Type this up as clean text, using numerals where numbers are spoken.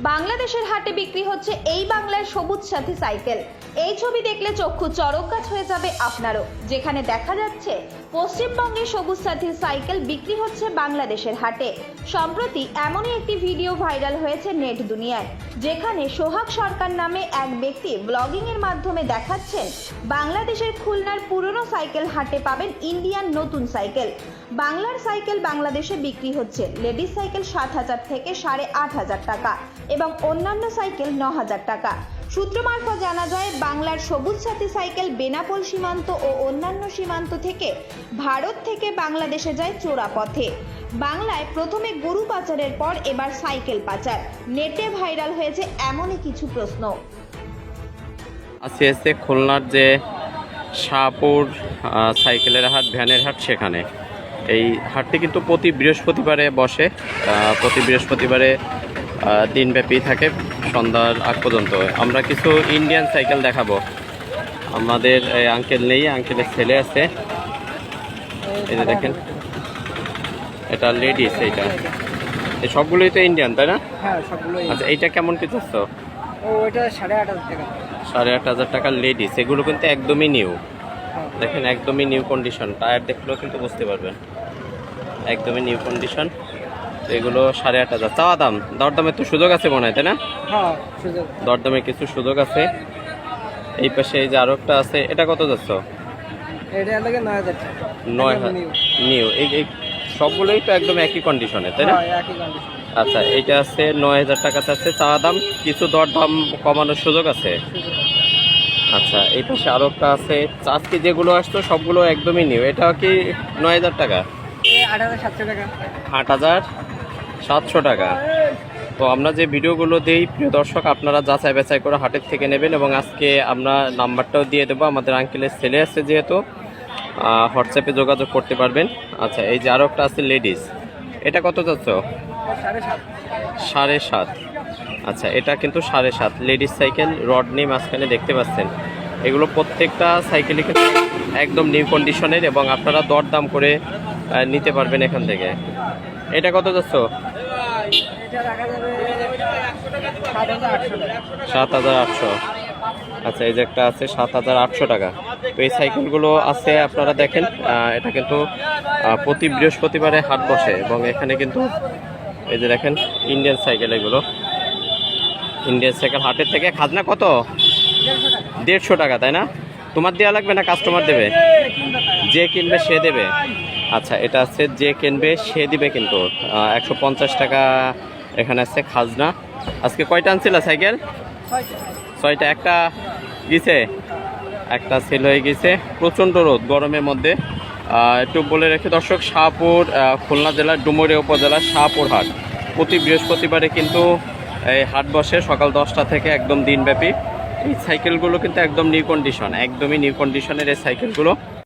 বাংলাদেশের হাটে বিক্রি হচ্ছে এই বাংলার সবুজ সাথী সাইকেল। এই ছবি দেখলে চক্ষু চড়ক গাছ হয়ে যাবে আপনারও। যেখানে দেখা যাচ্ছে পশ্চিমবঙ্গের সবুজ সাথী সাইকেল বিক্রি হচ্ছে বাংলাদেশের হাটে। সম্প্রতি এমনই একটি ভিডিও ভাইরাল হয়েছে নেট দুনিয়ায়, যেখানে সোহাগ সরকার নামে এক ব্যক্তি ব্লগিং এর মাধ্যমে দেখাচ্ছেন বাংলাদেশের খুলনার পুরনো সাইকেল হাটে পাবেন ইন্ডিয়ান নতুন সাইকেল। বাংলার সাইকেল বাংলাদেশে বিক্রি হচ্ছে লেডিস সাইকেল 7,000 থেকে 8,500 টাকা এবং অন্যান্য সাইকেল 9,000 টাকা। সূত্র মারফত জানা যায়, বাংলার সবুজ সাথী সাইকেল বেনাপোল সীমান্ত ও অন্যান্য সীমান্ত থেকে ভারত থেকে বাংলাদেশে যায় চোরা পথে। বাংলায় প্রথমে গরু পাচারের পর এবার সাইকেল পাচার। নেটে ভাইরাল হয়েছে এমনই কিছু প্রশ্ন। আছে খুলনার যে শাহপুর সাইকেলের হাট, ভ্যানের হাট, সেখানে এই হাটটি কিন্তু প্রতি বৃহস্পতিবারে বসে। প্রতি বৃহস্পতিবারে দিনব্যাপী থাকে সন্ধ্যার আগ পর্যন্ত। আমরা কিছু ইন্ডিয়ান সাইকেল দেখাবো। আমাদের আঙ্কেল নেই, আঙ্কেলের ছেলে আছে। এই যে দেখেন, এটা লেডিস। এইটা এই সবগুলোই তো ইন্ডিয়ান, তাই না? হ্যাঁ, সবগুলোই। আচ্ছা, এইটা কেমন কি চাচ্ছ? ওইটা 8,500 টাকা। 8,500 টাকার লেডিস। এগুলো কিন্তু একদমই নিউ। দেখেন, একদমই নিউ কন্ডিশন। টায়ার দেখলেও কিন্তু বুঝতে পারবেন একদমই নিউ কন্ডিশন। এগুলো 8,500 চাওয়া দাম। দরদামের তো সুযোগ আছে মনে হয়, তাই না? হ্যাঁ, সুযোগ। দরদামের কিছু সুযোগ আছে। এই পাশে এই যে আরো একটা আছে, এটা কত যাচ্ছ? এটা লাগে 9,000 টাকা। 9,000 নিউ। এই সবগুলোই তো একদম একই কন্ডিশনে, তাই না? হ্যাঁ, একই কন্ডিশন। আচ্ছা, এইটা আছে 9,000 টাকা চাচ্ছে চাওয়া দাম। কিছু দরদাম কমানোর সুযোগ আছে। আচ্ছা, এই পাশে আরো একটা আছে। আজকে যেগুলো আসতো সবগুলো একদমই নিউ। এটা কি 9,000 টাকা? 8,700 টাকা। 8,700 টাকা। তো আমরা যে ভিডিওগুলো দিই, প্রিয় দর্শক, আপনারা যাচাই বাছাই করে হাটের থেকে নেবেন। এবং আজকে আমরা নাম্বারটাও দিয়ে দেবো। আমাদের আঙ্কেলের ছেলে আছে যেহেতু, হোয়াটসঅ্যাপে যোগাযোগ করতে পারবেন। আচ্ছা, এই যে আরও একটা আছে লেডিস। এটা কত যাচ্ছ? 7,500। আচ্ছা, এটা কিন্তু 7,500 লেডিস সাইকেল। রড নেই মাঝখানে, দেখতে পাচ্ছেন। এগুলো প্রত্যেকটা সাইকেলই কিন্তু একদম নিউ কন্ডিশনের এবং আপনারা দরদাম করে নিতে পারবেন এখান থেকে। এটা কত যাচ্ছ? 7,800। আচ্ছা, এই যে একটা আছে 7,800 টাকা। তো এই সাইকেলগুলো আছে, আপনারা দেখেন। এটা কিন্তু প্রতি বৃহস্পতিবারে হাট বসে এবং এখানে কিন্তু এই যে দেখেন ইন্ডিয়ান সাইকেল। এগুলো ইন্ডিয়ান সাইকেল। হাটের থেকে খাজনা কত? 150 টাকা, তাই না? তোমার দেওয়া লাগবে না কাস্টমার দেবে? যে কিনবে সে দেবে। আচ্ছা, এটা আছে যে কিনবে সে দিবে কিন্তু 150 টাকা এখানে আছে খাজনা। আজকে কয়টা আনছিল সাইকেল? 6টা। একটা গেছে, একটা সেল হয়ে গেছে। প্রচণ্ড রোদ গরমের মধ্যে। একটু বলে রেখে দর্শক, শাহপুর, খুলনা জেলার ডুমুরিয়া উপজেলার শাহপুর হাট প্রতি বৃহস্পতিবারে কিন্তু এই হাট বসে সকাল 10টা থেকে একদম দিনব্যাপী। এই সাইকেলগুলো কিন্তু একদম নিউ কন্ডিশন, একদমই নিউ কন্ডিশনের এই সাইকেলগুলো।